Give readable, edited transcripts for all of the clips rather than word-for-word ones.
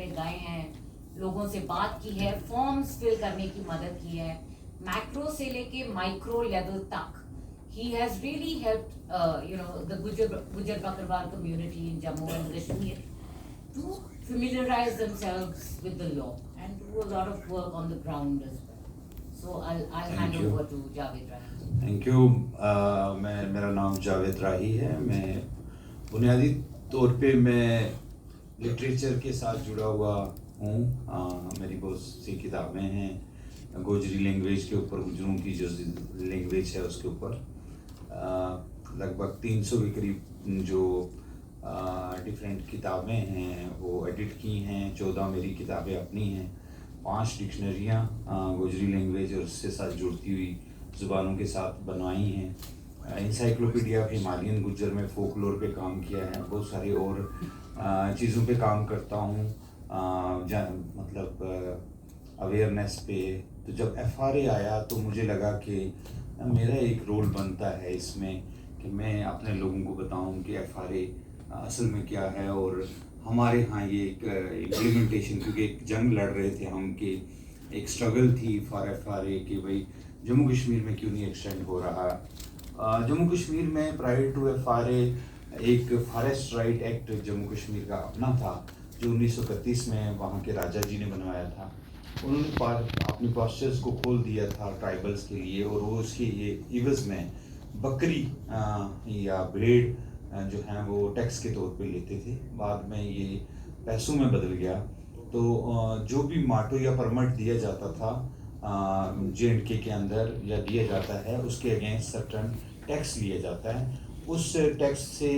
में गए हैं, लोगों से बात की है, फॉर्म्स फिल करने की मदद की है, मैक्रो से लेके माइक्रो लेवल तक he has really helped the Gujar Bakarwal community in Jammu and Kashmir to familiarize themselves with the law and do a lot of work on the ground as well. So I'll hand over to Javed Rahi. Thank you. मेरा नाम जावेद राही है। मैं बुनियादी तौर पे मैं literature के साथ जुड़ा हुआ हूँ। मेरी बहुत सी किताबें हैं गोजरी लैंग्वेज के ऊपर, गुजरों की जो लैंग्वेज है उसके ऊपर। लगभग 300 के करीब जो डिफरेंट किताबें हैं वो एडिट की हैं। 14 मेरी किताबें अपनी हैं, 5 डिक्शनरियाँ गोजरी लैंग्वेज और उससे साथ जुड़ती हुई ज़ुबानों के साथ बनवाई हैं। इंसाइक्लोपीडिया ऑफ हिमालयन गुज्जर में फोकलोर पे काम किया है। बहुत सारी और चीज़ों पे काम करता हूँ, मतलब अवेयरनेस पे। तो जब FRA आया तो मुझे लगा कि मेरा एक रोल बनता है इसमें कि मैं अपने लोगों को बताऊं कि FRA असल में क्या है। और हमारे यहाँ ये एक इम्प्लीमेंटेशन, क्योंकि एक जंग लड़ रहे थे हम कि एक स्ट्रगल थी फॉर FRA कि भाई जम्मू कश्मीर में क्यों नहीं एक्सटेंड हो रहा। जम्मू कश्मीर में प्रायर टू FRA एक forest right act Jammu Kashmir का अपना था जो 1931 में वहाँ के राजा जी ने बनवाया था। उन्होंने अपनी पास्चर्स को खोल दिया था ट्राइबल्स के लिए, और वो उसके ये इवज़ में बकरी या भेड़ जो हैं वो टैक्स के तौर पे लेते थे। बाद में ये पैसों में बदल गया। तो जो भी माटो या परमिट दिया जाता था JNK के अंदर या दिया जाता है, उसके अगेंस्ट सर्टन टैक्स लिया जाता है। उस टैक्स से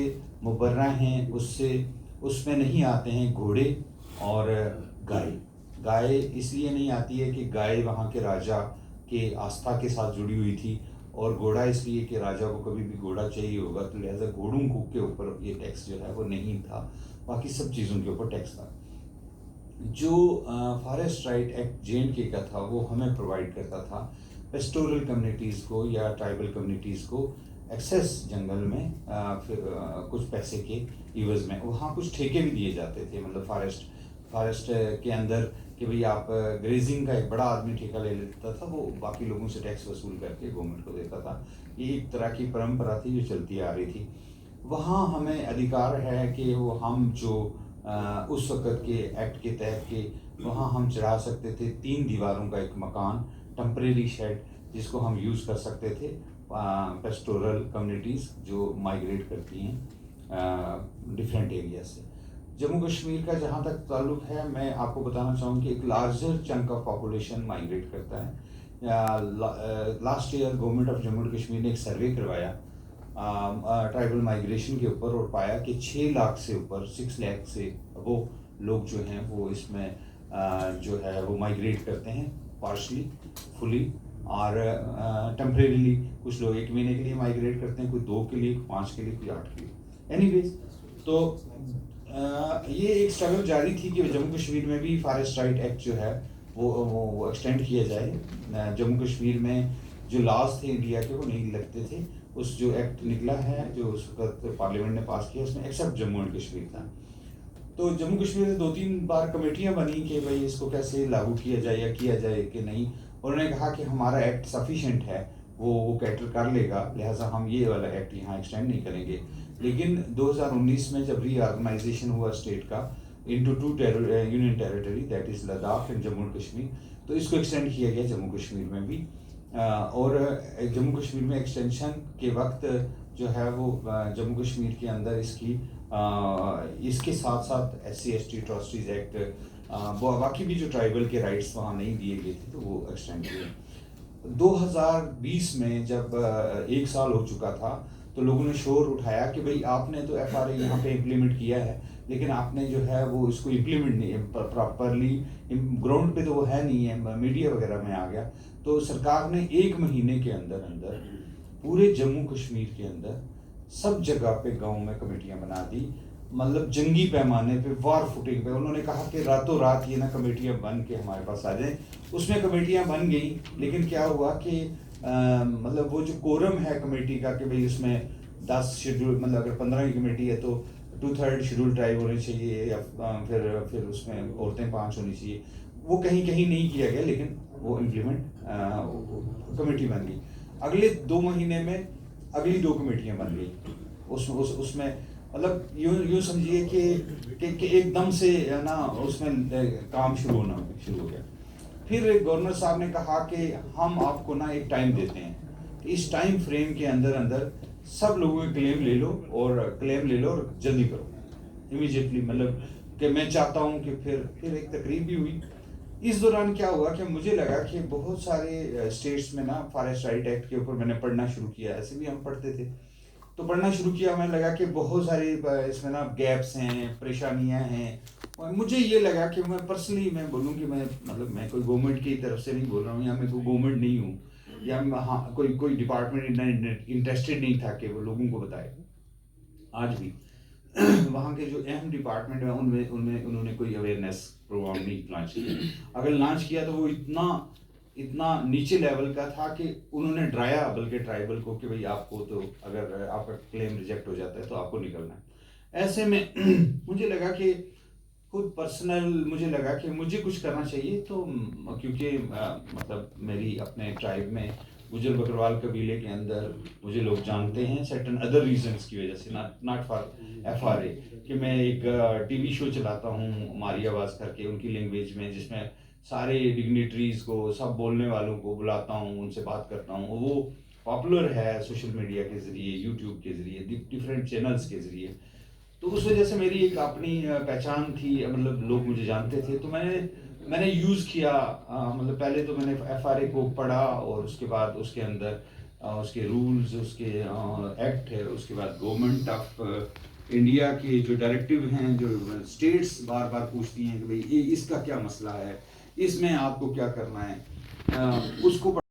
मुबर्रा हैं, उसमें नहीं आते हैं घोड़े और गाय इसलिए नहीं आती है कि गाय वहाँ के राजा के आस्था के साथ जुड़ी हुई थी, और घोड़ा इसलिए कि राजा को कभी भी घोड़ा चाहिए होगा, तो लिहाजा घोड़ों के ऊपर ये टैक्स जो है वो नहीं था। बाकी सब चीज़ों के ऊपर टैक्स था। जो फॉरेस्ट राइट एक्ट JNK का था वो हमें प्रोवाइड करता था पेस्टोरल कम्युनिटीज़ को या ट्राइबल कम्युनिटीज़ को एक्सेस जंगल में कुछ पैसे के इवज़ में। वहाँ कुछ ठेके भी दिए जाते थे, मतलब फॉरेस्ट के अंदर कि भाई आप ग्रेजिंग का एक बड़ा आदमी ठेका ले लेता था, वो बाकी लोगों से टैक्स वसूल करके गवर्नमेंट को देता था। ये एक तरह की परंपरा थी जो चलती आ रही थी। वहाँ हमें अधिकार है कि वो हम जो उस वक़्त के एक्ट के तहत के वहाँ हम चढ़ा सकते थे 3 दीवारों का एक मकान, टेम्परेरी शेड, जिसको हम यूज़ कर सकते थे पेस्टोरल कम्युनिटीज़ जो माइग्रेट करती हैं डिफरेंट एरिया से। जम्मू कश्मीर का जहाँ तक ताल्लुक़ है, मैं आपको बताना चाहूँ कि एक larger chunk of population migrate करता है। Last year government of Jammu and Kashmir ने एक सर्वे करवाया ट्राइबल माइग्रेशन के ऊपर, और पाया कि 6 लाख से ऊपर 6 लाख से वो लोग जो हैं वो इसमें जो है वो माइग्रेट करते हैं, पार्शली, फुली और टेम्परेरीली। कुछ लोग 1 महीने के लिए माइग्रेट करते हैं, कोई 2 के लिए, 5 के लिए, कोई 8 के लिए। एनीवेज, तो ये एक स्ट्रगल जारी थी कि जम्मू कश्मीर में भी फॉरेस्ट राइट एक्ट जो है वो एक्सटेंड किया जाए। जम्मू कश्मीर में जो लॉज थे इंडिया के वो नहीं लगते थे। उस जो एक्ट निकला है जो उस वक्त पार्लियामेंट ने पास किया, उसमें एक्सेप्ट जम्मू एंड कश्मीर था। तो जम्मू कश्मीर से 2-3 बार कमेटियाँ बनी कि भाई इसको कैसे लागू किया जाए या किया जाए कि नहीं। उन्होंने कहा कि हमारा एक्ट सफिशेंट है, वो कैटर कर लेगा, लिहाजा हम ये वाला एक्ट यहाँ एक्सटेंड नहीं करेंगे। लेकिन 2019 में जब रीऑर्गेनाइजेशन हुआ स्टेट का into 2 union territory, that is Ladakh and Jammu and Kashmir, तो इसको एक्सटेंड किया गया जम्मू कश्मीर में भी। और जम्मू कश्मीर में एक्सटेंशन के वक्त जो है वो जम्मू कश्मीर के अंदर इसके साथ साथ SC/ST अट्रॉसिटीज़ एक्ट, बाकी भी जो ट्राइबल के राइट्स वहाँ नहीं दिए गए थे तो वो एक्सटेंड किए। 2020 में जब 1 साल हो चुका था तो लोगों ने शोर उठाया कि भाई आपने तो FRA यहाँ पे इम्प्लीमेंट किया है, लेकिन आपने जो है वो इसको इम्प्लीमेंट नहीं प्रॉपरली, ग्राउंड पे तो वो है नहीं है, मीडिया वगैरह में आ गया। तो सरकार ने 1 महीने के अंदर पूरे जम्मू कश्मीर के अंदर सब जगह पे गांव में कमेटियां बना दी, मतलब जंगी पैमाने पे, वॉर फुटिंग पे। उन्होंने कहा कि रातों रात ये ना कमेटियां बन के हमारे पास आ जाएं। उसमें कमेटियां बन गई, लेकिन क्या हुआ कि मतलब वो जो कोरम है कमेटी का कि भाई उसमें 10 शेड्यूल, मतलब अगर 15 की कमेटी है तो 2/3 शेड्यूल ट्राइब होने चाहिए, या फिर उसमें औरतें 5 होनी चाहिए। वो कहीं कहीं नहीं किया गया, लेकिन वो इम्प्लीमेंट कमेटी बन गई। अगले 2 महीने में अगली 2 कमेटियां बन गई। उसमें मतलब यूं समझिए कि एकदम से ना उसमें काम शुरू हो गया। फिर गवर्नर साहब ने कहा कि हम आपको ना एक टाइम देते हैं, इस टाइम फ्रेम के अंदर अंदर सब लोगों के क्लेम ले लो और जल्दी करो इमीडिएटली। मतलब कि मैं चाहता हूं कि फिर एक तकरीब भी हुई। इस दौरान क्या हुआ कि मुझे लगा कि बहुत सारे स्टेट्स में ना फॉरेस्ट राइट एक्ट के ऊपर मैंने पढ़ना शुरू किया। ऐसे भी हम पढ़ते थे, तो पढ़ना शुरू किया। मैं लगा कि बहुत सारी इसमें ना गैप्स हैं, परेशानियां हैं। और मुझे ये लगा कि मैं पर्सनली मैं बोलूँ कि मैं कोई गवर्नमेंट की तरफ से नहीं बोल रहा हूँ, या मैं कोई गवर्नमेंट नहीं हूँ, या हाँ कोई डिपार्टमेंट इतना इंटरेस्टेड नहीं था कि वो लोगों को बताए। आज भी वहाँ के जो अहम डिपार्टमेंट है उनमें उनमें उन्होंने कोई अवेयरनेस प्रोग्राम नहीं लॉन्च किया। अगर लॉन्च किया तो वो इतना इतना नीचे लेवल का था कि उन्होंने डराया बल्कि ट्राइबल को कि भाई आपको तो अगर आपका क्लेम रिजेक्ट हो जाता है तो आपको निकलना है। ऐसे में मुझे लगा कि खुद पर्सनल मुझे लगा कि मुझे कुछ करना चाहिए। तो क्योंकि मतलब मेरी अपने ट्राइब में गुजर बकरवाल कबीले के अंदर मुझे लोग जानते हैं सर्टन अदर रीजंस की वजह से, नॉट फॉर एफआरए, कि मैं एक टीवी शो चलाता हूँ हमारी आवाज़ करके उनकी लैंग्वेज में, जिसमें सारे डिग्निटरीज को, सब बोलने वालों को बुलाता हूँ, उनसे बात करता हूँ। वो पॉपुलर है सोशल मीडिया के ज़रिए, यूट्यूब के ज़रिए, डिफरेंट चैनल्स के ज़रिए। तो उस वजह से मेरी एक अपनी पहचान थी, मतलब लोग मुझे जानते थे। तो मैंने यूज़ किया, मतलब पहले तो मैंने एफआरए को पढ़ा, और उसके बाद उसके अंदर उसके रूल्स, उसके एक्ट है, उसके बाद गवर्नमेंट ऑफ इंडिया के जो डायरेक्टिव हैं, जो स्टेट्स बार बार पूछती हैं कि भाई ये इसका क्या मसला है, इसमें आपको क्या करना है, उसको